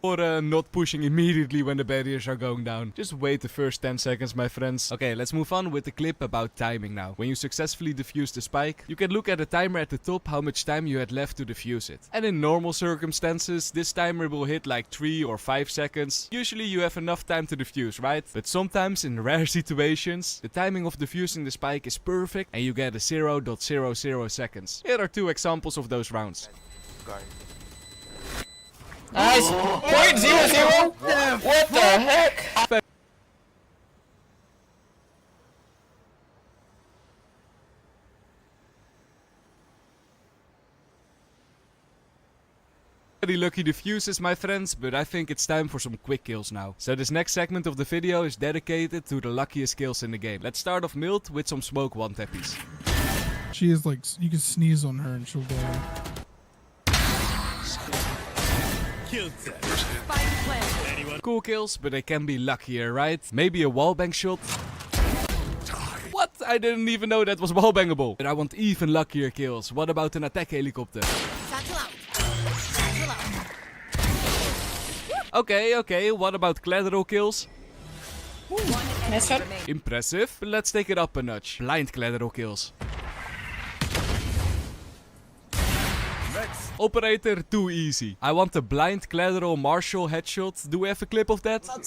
Or not pushing immediately when the barriers are going down. Just wait the first 10 seconds, my friends. Okay, let's move on with the clip about timing now. When you successfully defuse the spike, you can look at the timer at the top how much time you had left to defuse it. And in normal circumstances, this timer will hit like 3 or 5 seconds. Usually you have enough time to defuse, right? But sometimes in rare situations, the timing of defusing the spike is perfect and you get a 0.00 seconds. Here are 2 examples of those rounds. Nice! .00? What the heck? Very lucky defuses, my friends, but I think it's time for some quick kills now. So this next segment of the video is dedicated to the luckiest kills in the game. Let's start off mild with some smoke one-tappies. She is like, you can sneeze on her and she'll go. Cool kills, but they can be luckier, right? Maybe a wallbang shot. What? I didn't even know that was wallbangable. But I want even luckier kills. What about an attack helicopter? Okay, what about collateral kills? Impressive, but let's take it up a notch. Blind collateral kills. Operator, too easy. I want a blind collateral Marshall headshot. Do we have a clip of that? What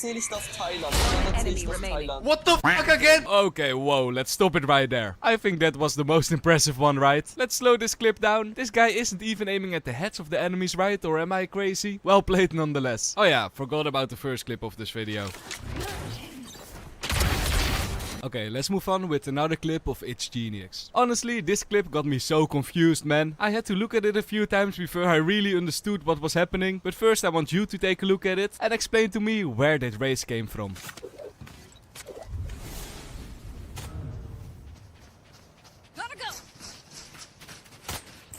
the fuck again? Okay, whoa, let's stop it right there. I think that was the most impressive one, right? Let's slow this clip down. This guy isn't even aiming at the heads of the enemies, right? Or am I crazy? Well played nonetheless. Oh yeah, forgot about the first clip of this video. Okay, let's move on with another clip of It's Genius. Honestly, this clip got me so confused, man. I had to look at it a few times before I really understood what was happening. But first I want you to take a look at it and explain to me where that race came from. Gotta go.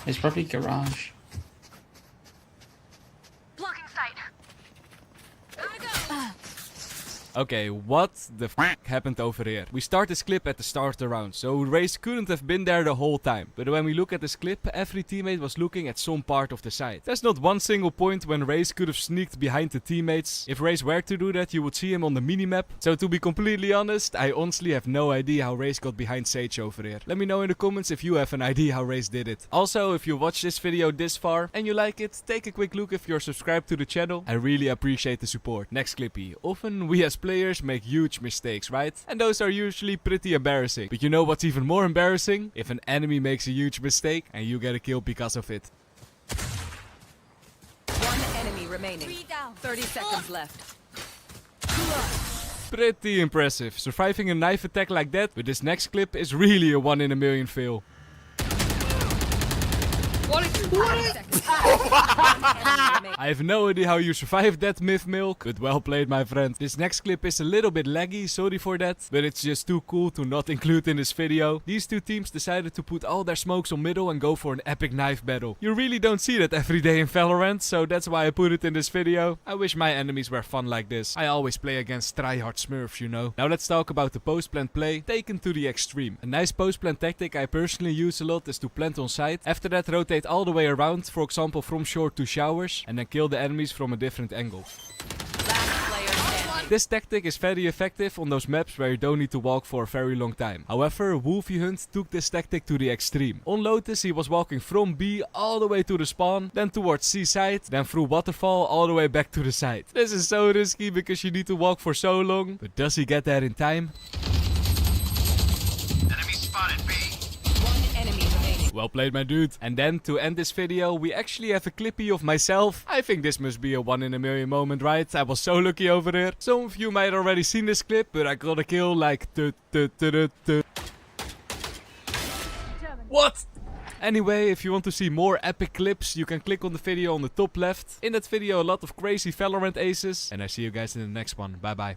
It's probably garage. Blocking sight. Gotta go. Okay, what the f happened over here? We start this clip at the start of the round, so Raze couldn't have been there the whole time. But when we look at this clip, every teammate was looking at some part of the site. There's not one single point when Raze could have sneaked behind the teammates. If Raze were to do that, you would see him on the minimap. So to be completely honest, I honestly have no idea how Raze got behind Sage over here. Let me know in the comments if you have an idea how Raze did it. Also, if you watched this video this far and you like it, take a quick look if you're subscribed to the channel. I really appreciate the support. Next clippy. Often we as players make huge mistakes, right? And those are usually pretty embarrassing. But you know what's even more embarrassing? If an enemy makes a huge mistake and you get a kill because of it. One enemy remaining. 30 seconds left. Pretty impressive. Surviving a knife attack like that with this next clip is really a 1 in a million fail. I have no idea how you survived that, Myth Milk, but well played, my friend. This next clip is a little bit laggy, sorry for that, but it's just too cool to not include in this video. These two teams decided to put all their smokes on middle and go for an epic knife battle. You really don't see that every day in Valorant, so that's why I put it in this video. I wish my enemies were fun like this. I always play against tryhard smurfs, you know. Now let's talk about the post-plant play taken to the extreme. A nice post-plant tactic I personally use a lot is to plant on site. After that, rotate all the way around, for example from short to showers, and then kill the enemies from a different angle. This tactic is very effective on those maps where you don't need to walk for a very long time. However, Wolfie Hunt took this tactic to the extreme. On Lotus he was walking from B all the way to the spawn, then towards C side, then through Waterfall all the way back to the side. This is so risky because you need to walk for so long, but does he get there in time? Enemy spotted B. One enemy remaining. Well played, my dude. And then to end this video, we actually have a clippy of myself. I think this must be a 1 in a million moment, right? I was so lucky over here. Some of you might already seen this clip, but I got a kill like What? Anyway, if you want to see more epic clips, you can click on the video on the top left. In that video, a lot of crazy Valorant aces. And I see you guys in the next one. Bye bye.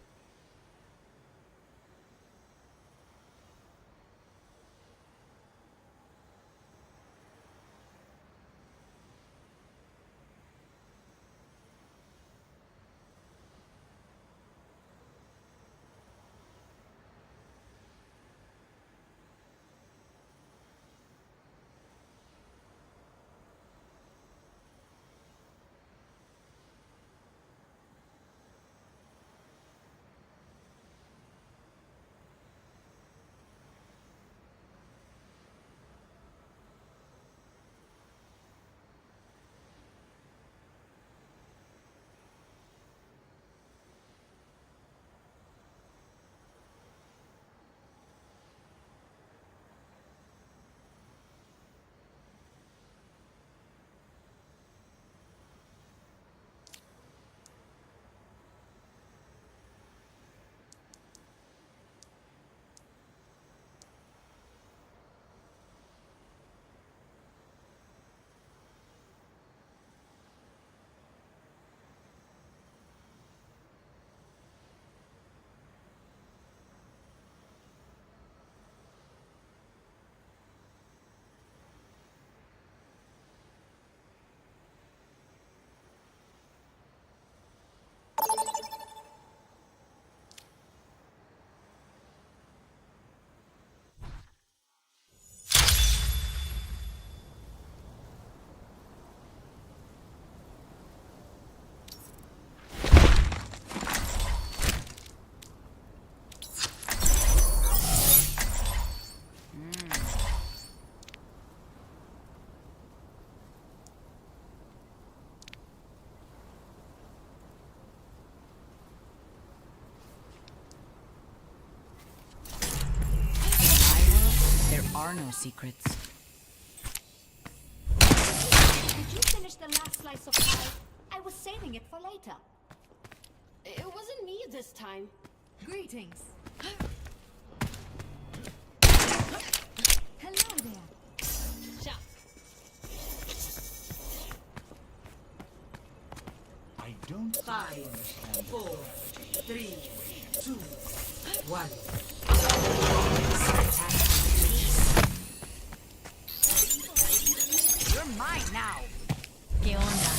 are no secrets. Did you finish the last slice of pie? I was saving it for later. It wasn't me this time. Greetings. Hello there. Shot. I don't 5, 4, 3, 2, 1. You're mine now. ¿Qué onda?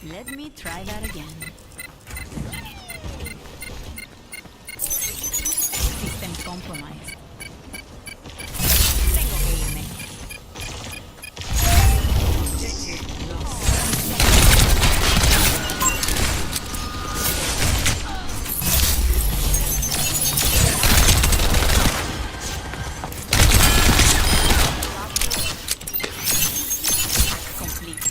Let me try that again. System compromised. Tengo que irme. Objective lost. Complete.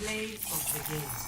Play of the game.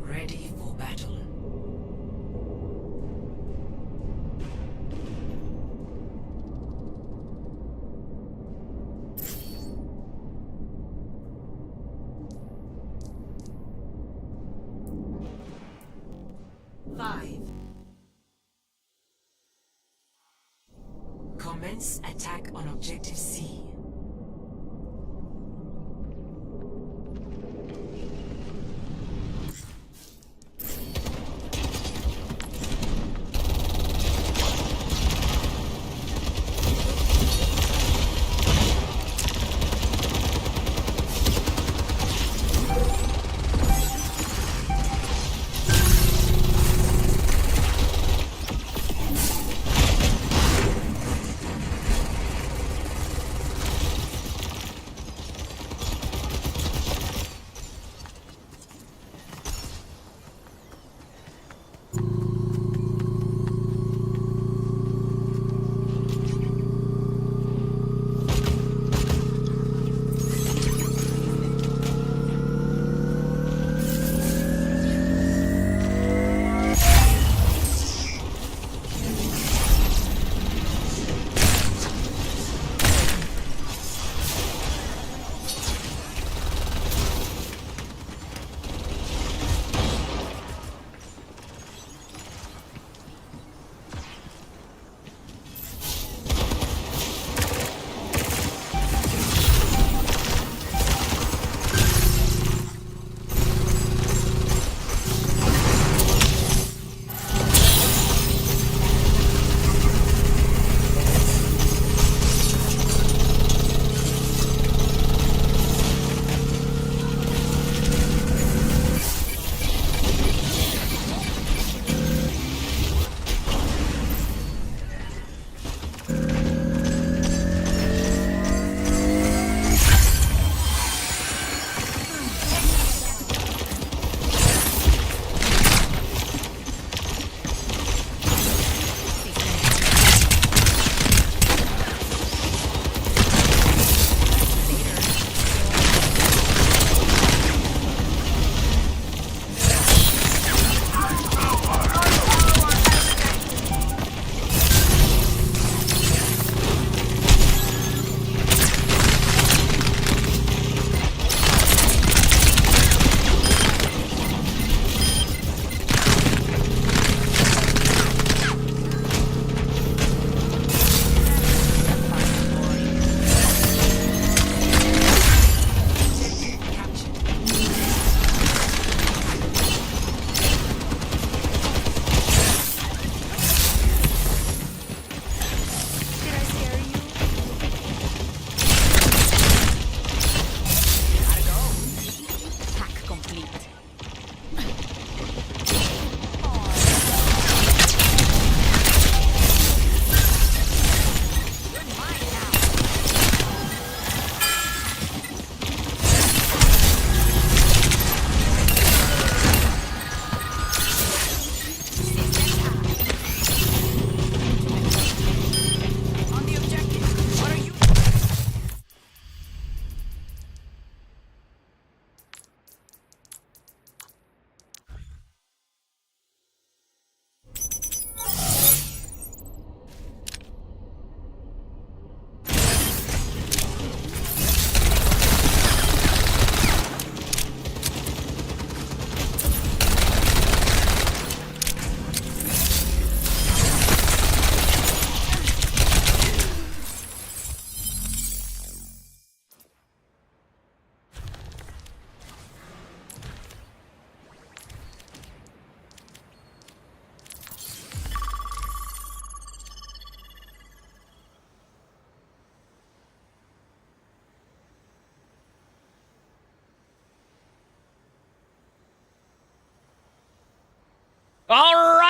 Ready for battle. Five. Commence attack on objective C.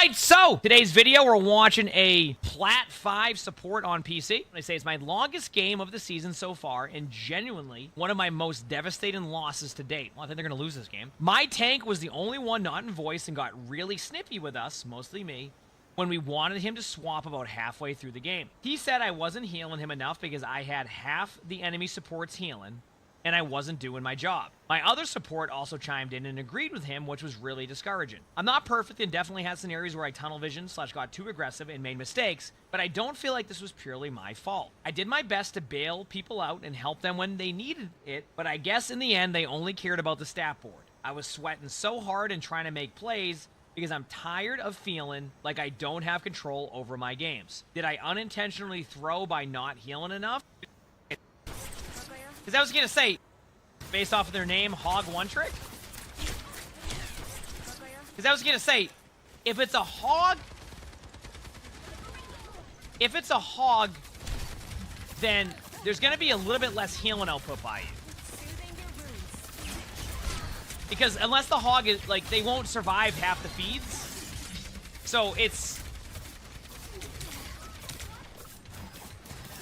Alright, so today's video, we're watching a Plat 5 support on PC. I say it's my longest game of the season so far, and genuinely one of my most devastating losses to date. Well, I think they're going to lose this game. My tank was the only one not in voice and got really snippy with us, mostly me, when we wanted him to swap about halfway through the game. He said I wasn't healing him enough because I had half the enemy supports healing, and I wasn't doing my job. My other support also chimed in and agreed with him, which was really discouraging. I'm not perfect and definitely had scenarios where I tunnel vision / got too aggressive and made mistakes, but I don't feel like this was purely my fault. I did my best to bail people out and help them when they needed it, but I guess in the end, they only cared about the stat board. I was sweating so hard and trying to make plays because I'm tired of feeling like I don't have control over my games. Did I unintentionally throw by not healing enough? Because I was going to say, based off of their name, Hog One Trick? Because I was going to say, if it's a hog, then there's going to be a little bit less healing output by you. Because unless the hog is, like, they won't survive half the feeds. So it's...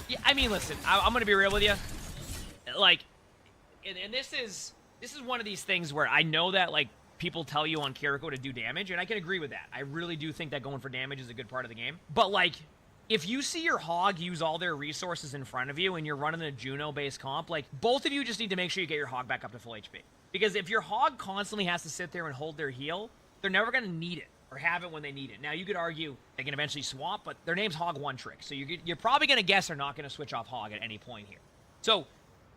Yeah, I mean, listen, I'm going to be real with you. Like, and this is one of these things where I know that, like, people tell you on Kiriko to do damage, and I can agree with that. I really do think that going for damage is a good part of the game. But, like, if you see your hog use all their resources in front of you and you're running a Juno-based comp, like, both of you just need to make sure you get your hog back up to full HP. Because if your hog constantly has to sit there and hold their heal, they're never going to need it or have it when they need it. Now, you could argue they can eventually swap, but their name's Hog One Trick. So you're probably going to guess they're not going to switch off hog at any point here. So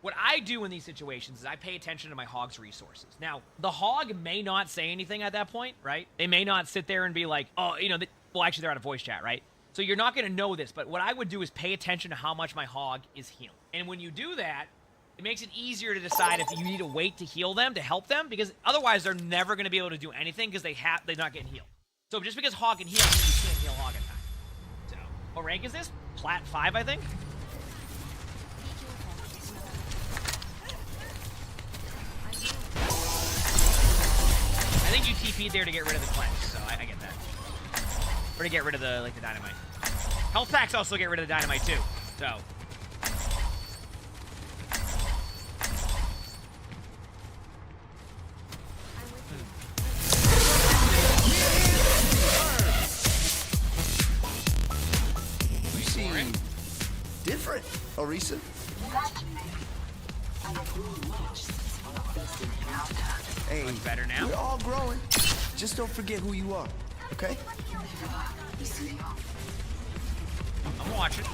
what I do in these situations is I pay attention to my hog's resources. Now, the hog may not say anything at that point, right? They may not sit there and be like, oh, you know, well, actually, they're out of voice chat, right? So you're not going to know this, but what I would do is pay attention to how much my hog is healing. And when you do that, it makes it easier to decide if you need to wait to heal them, to help them, because otherwise they're never going to be able to do anything because they're not getting healed. So just because hog can heal, you can't heal hog at time. So, what rank is this? Plat 5, I think? I think you TP'd there to get rid of the cleanse, so I get that. Or to get rid of the, like, the dynamite. Health packs also get rid of the dynamite too, so. You seem different, Orisa. Hey, much better now. We're all growing. Just don't forget who you are, okay? I'm watching.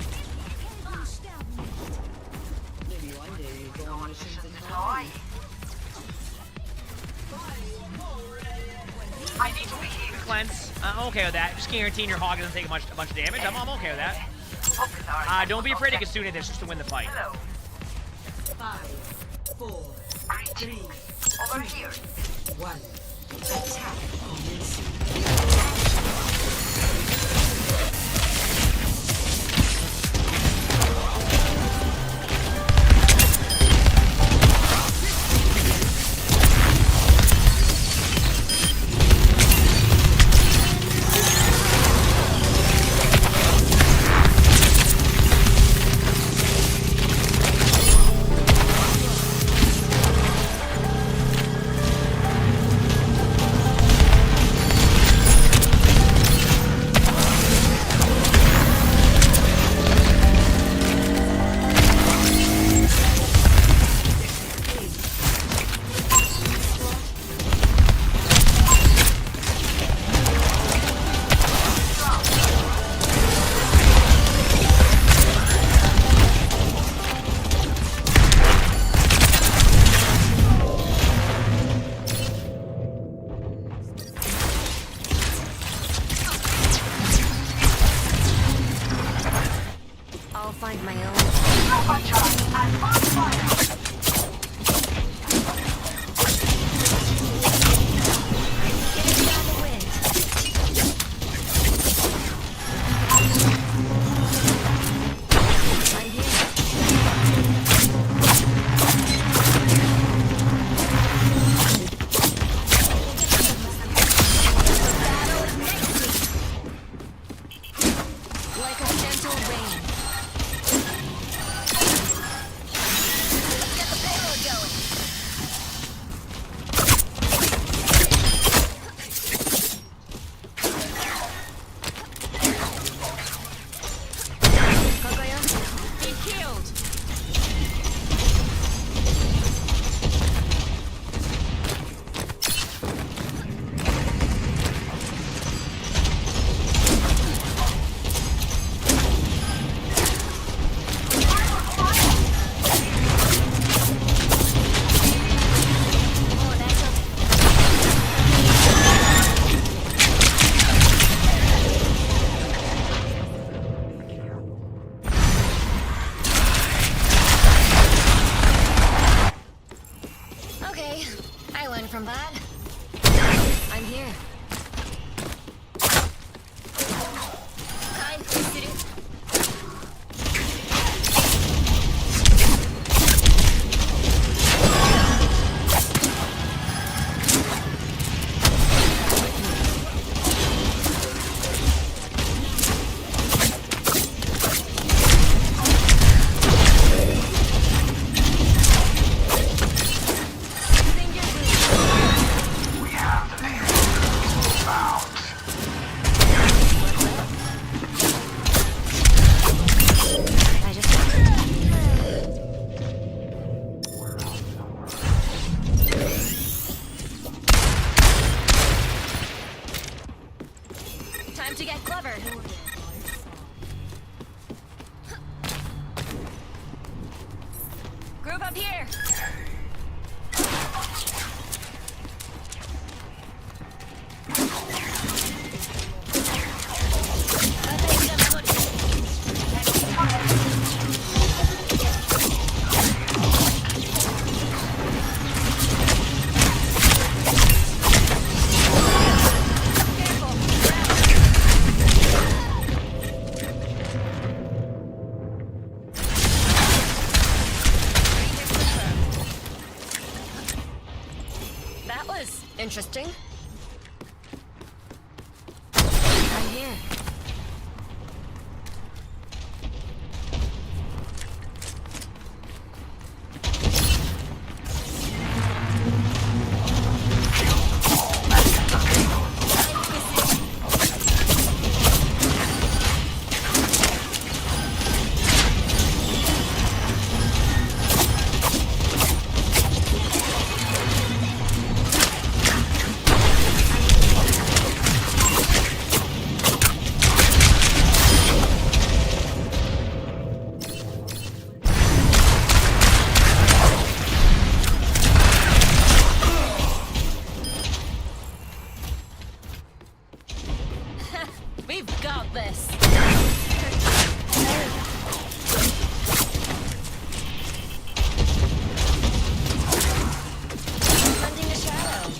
Cleanse. I'm okay with that. Just guaranteeing your hog doesn't take a bunch of damage. I'm okay with that. Don't be afraid to get this just to win the fight. 5, 4, 3, over here. 1. Attack commencing. learn from that. I'm here. Time to get clever. Group up here. That was interesting. I'm here. We've got this. Hunting a shadow.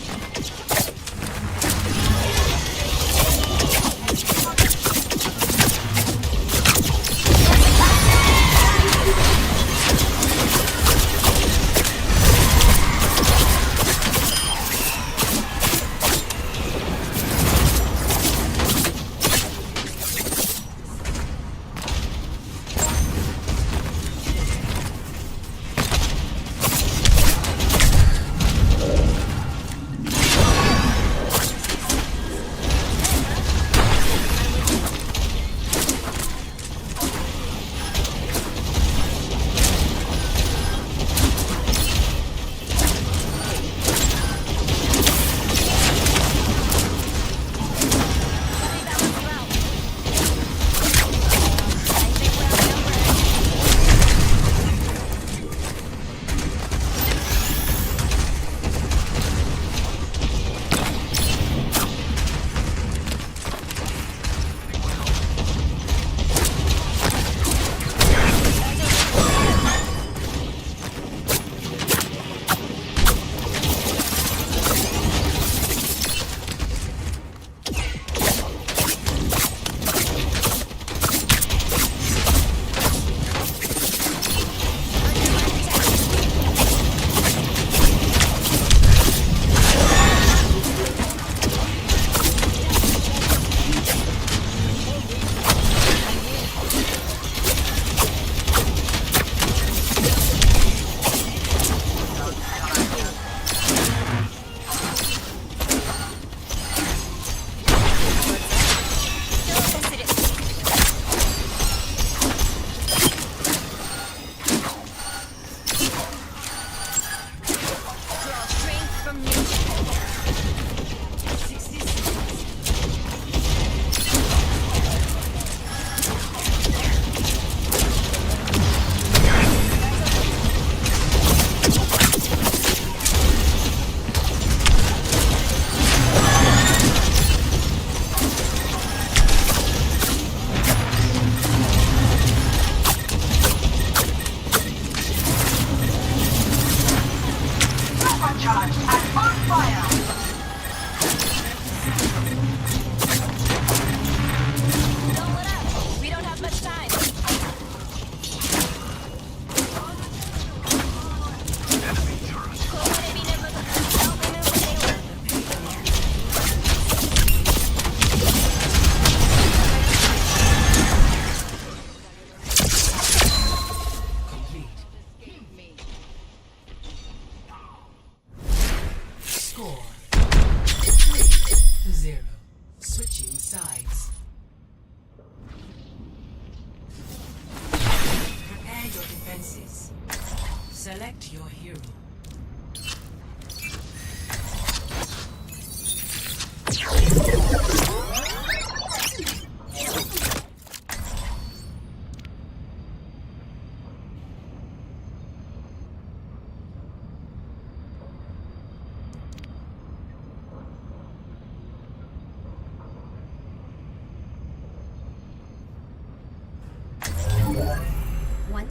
Charge and on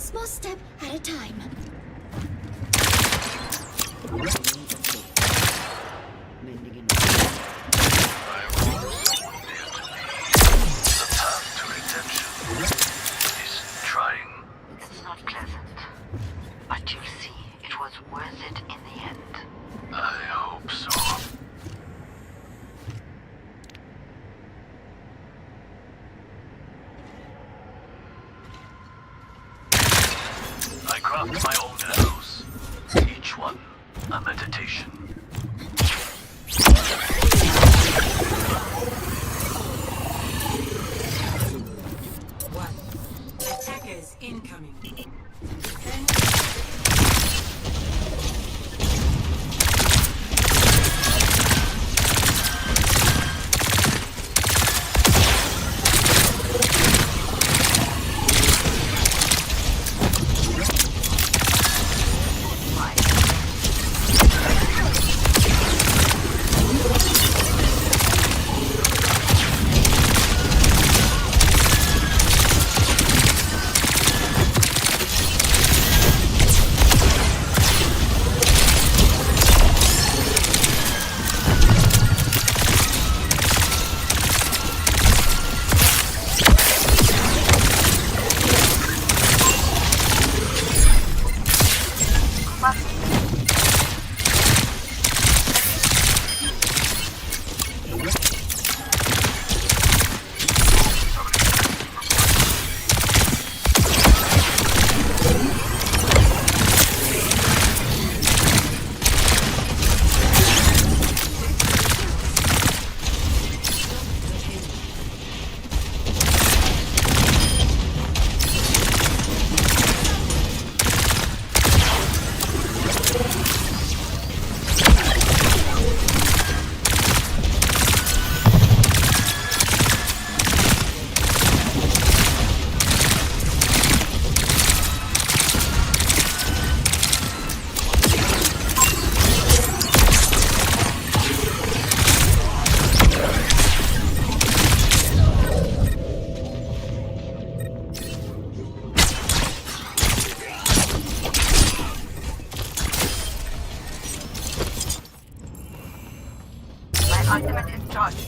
Small step at a time. It's not pleasant, but you'll see it was worth it in the end. I hope so. I craft my own arrows, each one a meditation. Attackers incoming. Ultimate is charged.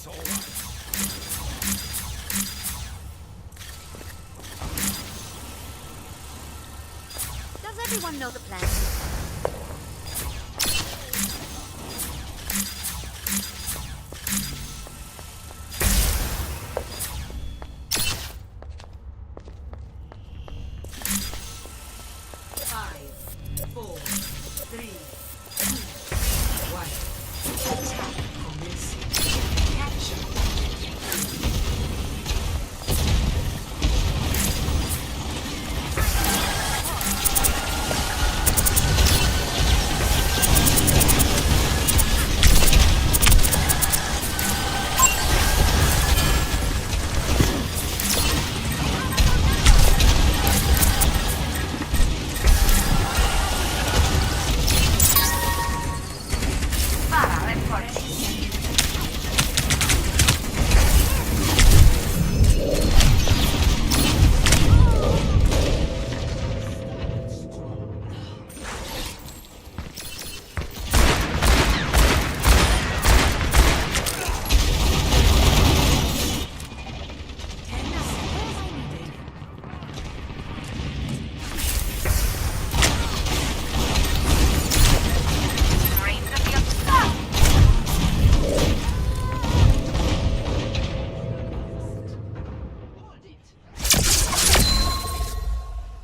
Does everyone know the plan?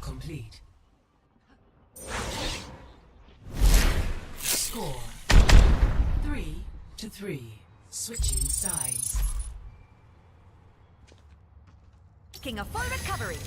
Complete. Score 3-3. Switching sides. Making a full recovery.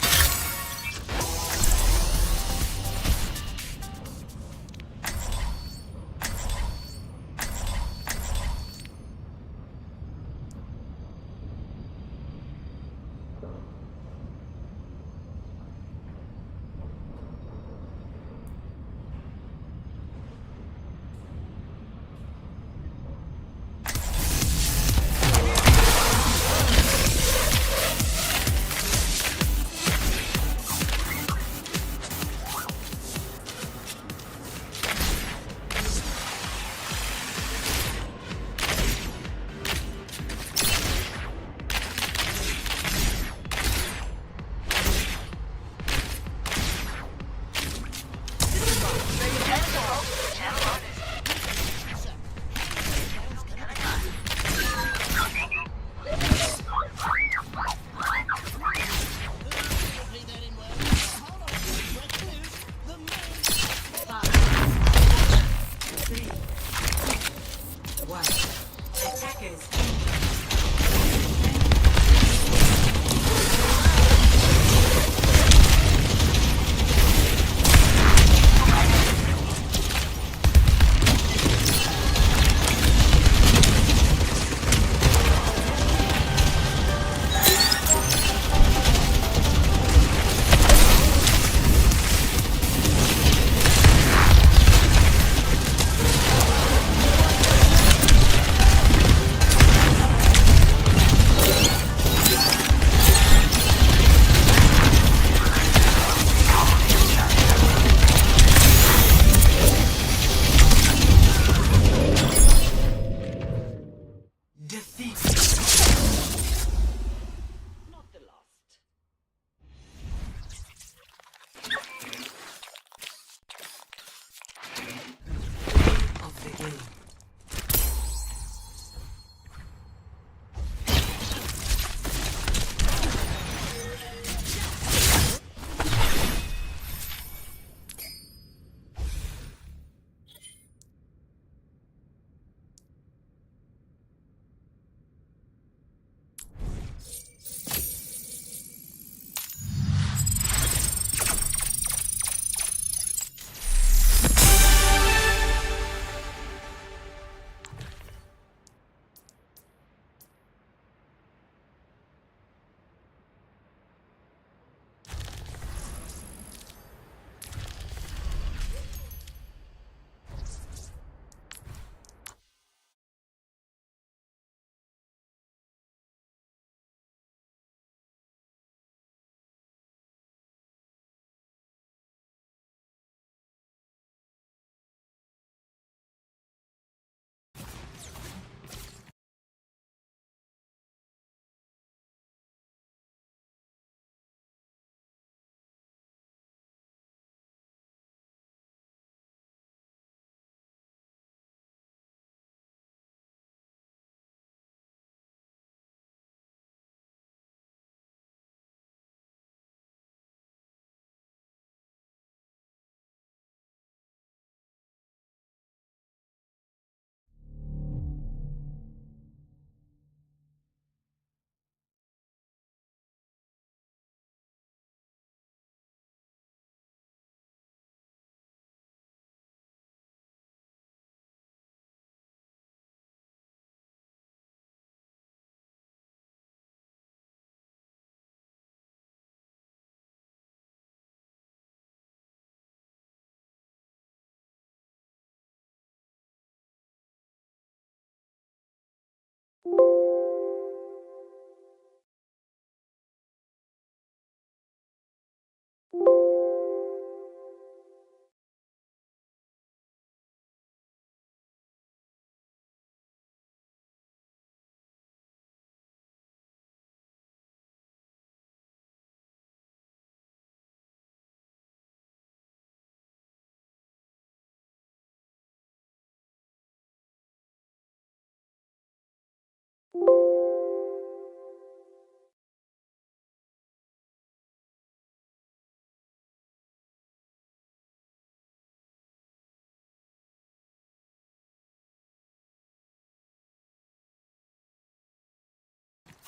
But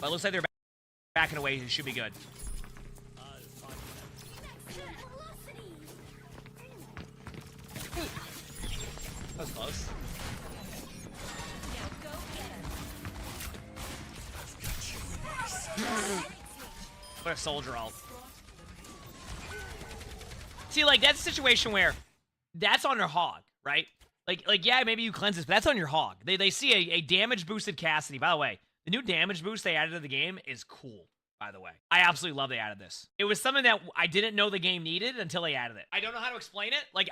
it looks like they're backing away. It should be good. That was close. What a soldier ult. See, like, that's a situation where that's on their hog, right? Like, yeah, maybe you cleanse this, but that's on your hog. They see a damage boosted Cassidy. By the way, the new damage boost they added to the game is cool, by the way. I absolutely love they added this. It was something that I didn't know the game needed until they added it. I don't know how to explain it. Like,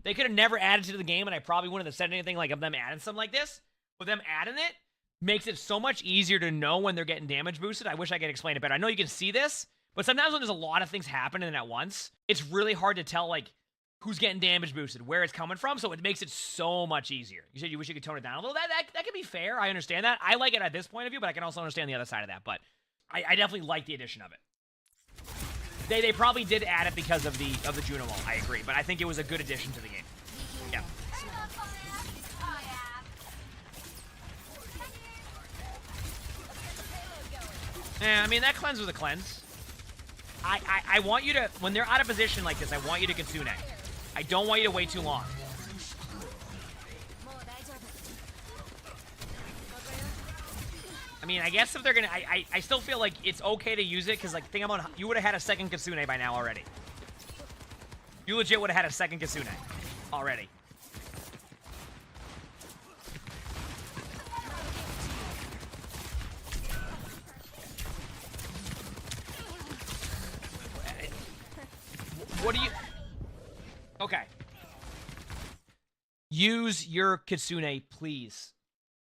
they could have never added it to the game, and I probably wouldn't have said anything like of them adding something like this. But them adding it makes it so much easier to know when they're getting damage boosted. I wish I could explain it better. I know you can see this, but sometimes when there's a lot of things happening at once, it's really hard to tell, like, who's getting damage boosted, where it's coming from, so it makes it so much easier. You said you wish you could tone it down a little. That can be fair. I understand that. I like it at this point of view, but I can also understand the other side of that. But I definitely like the addition of it. They probably did add it because of the Juno ult. I agree, but I think it was a good addition to the game. Yeah. Yeah, I mean, that cleanse was a cleanse. I want you to, when they're out of position like this, I want you to Kitsune. I don't want you to wait too long. I mean, I guess if they're gonna, I still feel like it's okay to use it, because, like, think about, you would have had a second Kitsune by now already. You legit would have had a second Kitsune already. What do you... Okay. Use your Kitsune, please.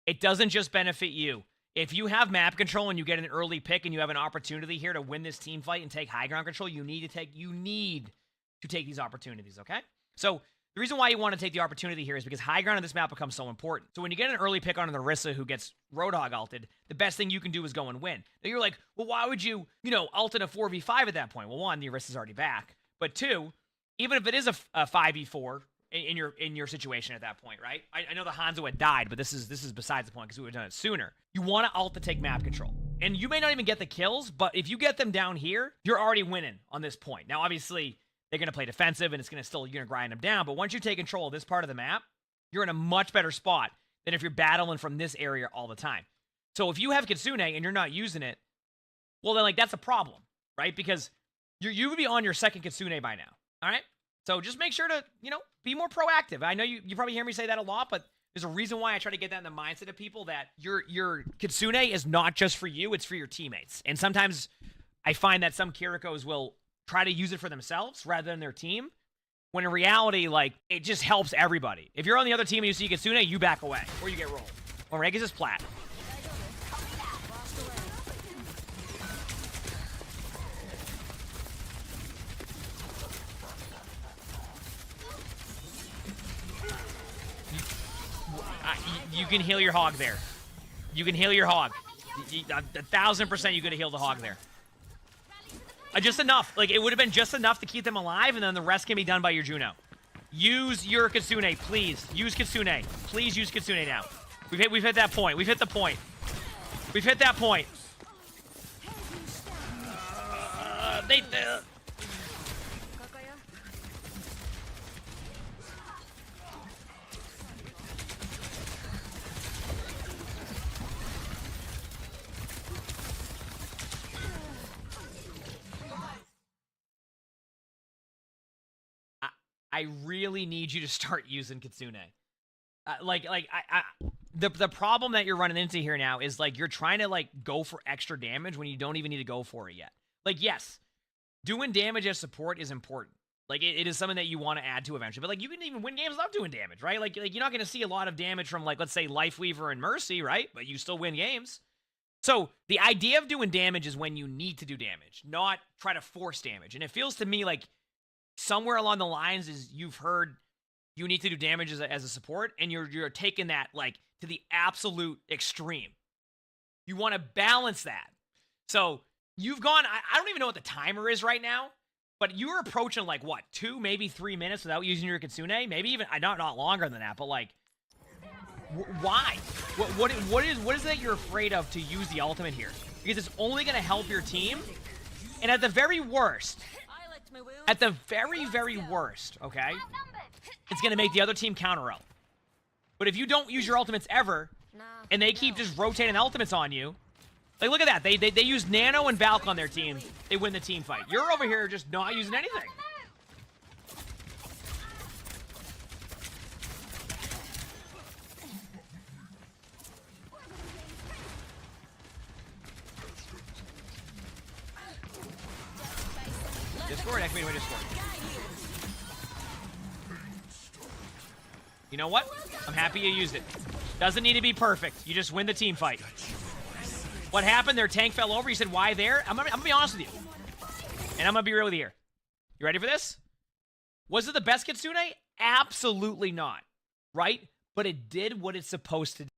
It doesn't just benefit you. If you have map control and you get an early pick and you have an opportunity here to win this team fight and take high ground control, you need to take these opportunities, okay? So the reason why you want to take the opportunity here is because high ground on this map becomes so important. So when you get an early pick on an Orisa who gets Roadhog ulted, the best thing you can do is go and win. Now you're like, well, why would you, ult in a 4v5 at that point? Well, one, the Orisa's already back. But two, even if it is a 5v4 in your situation at that point, right? I know the Hanzo had died, but this is besides the point because we would have done it sooner. You want to ult to take map control. And you may not even get the kills, but if you get them down here, you're already winning on this point. Now, obviously, they're going to play defensive and you're going to grind them down. But once you take control of this part of the map, you're in a much better spot than if you're battling from this area all the time. So if you have Kitsune and you're not using it, well, then, like, that's a problem, right? Because you would be on your second Kitsune by now, all right? So just make sure to, be more proactive. I know you probably hear me say that a lot, but there's a reason why I try to get that in the mindset of people, that your Kitsune is not just for you, it's for your teammates. And sometimes I find that some Kirikos will try to use it for themselves rather than their team, when in reality, like, it just helps everybody. If you're on the other team and you see Kitsune, you back away, or you get rolled. Or Regis is plat. You can heal your hog there. You can heal your hog. 1,000% you could have healed the hog there. Just enough. Like, it would have been just enough to keep them alive, and then the rest can be done by your Juno. Use your Kitsune, please. Use Kitsune. Please use Kitsune now. We've hit that point. We've hit the point. We've hit that point. I really need you to start using Kitsune. The problem that you're running into here now is, like, you're trying to, like, go for extra damage when you don't even need to go for it yet. Like, yes, doing damage as support is important. Like, it is something that you want to add to eventually. But, like, you can even win games without doing damage, right? Like you're not going to see a lot of damage from, like, let's say Lifeweaver and Mercy, right? But you still win games. So the idea of doing damage is when you need to do damage, not try to force damage. And it feels to me like somewhere along the lines is you've heard you need to do damage as a support, and you're taking that, like, to the absolute extreme. You want to balance that. So you've gone, I don't even know what the timer is right now, but you're approaching like what, 2, maybe 3 minutes without using your Kitsune? Maybe even, not longer than that, but like, why? What is that you're afraid of to use the ultimate here? Because it's only going to help your team. And at the very worst, okay, it's going to make the other team counter ult. But if you don't use your ultimates ever, and they keep just rotating ultimates on you, like look at that. They use Nano and Valk on their team. They win the team fight. You're over here just not using anything. Discord? Activate my Discord. You know what? I'm happy you used it. Doesn't need to be perfect. You just win the team fight. What happened? Their tank fell over. You said, why there? I'm gonna be honest with you. And I'm gonna be real with you here. You ready for this? Was it the best Kitsune? Absolutely not. Right? But it did what it's supposed to do.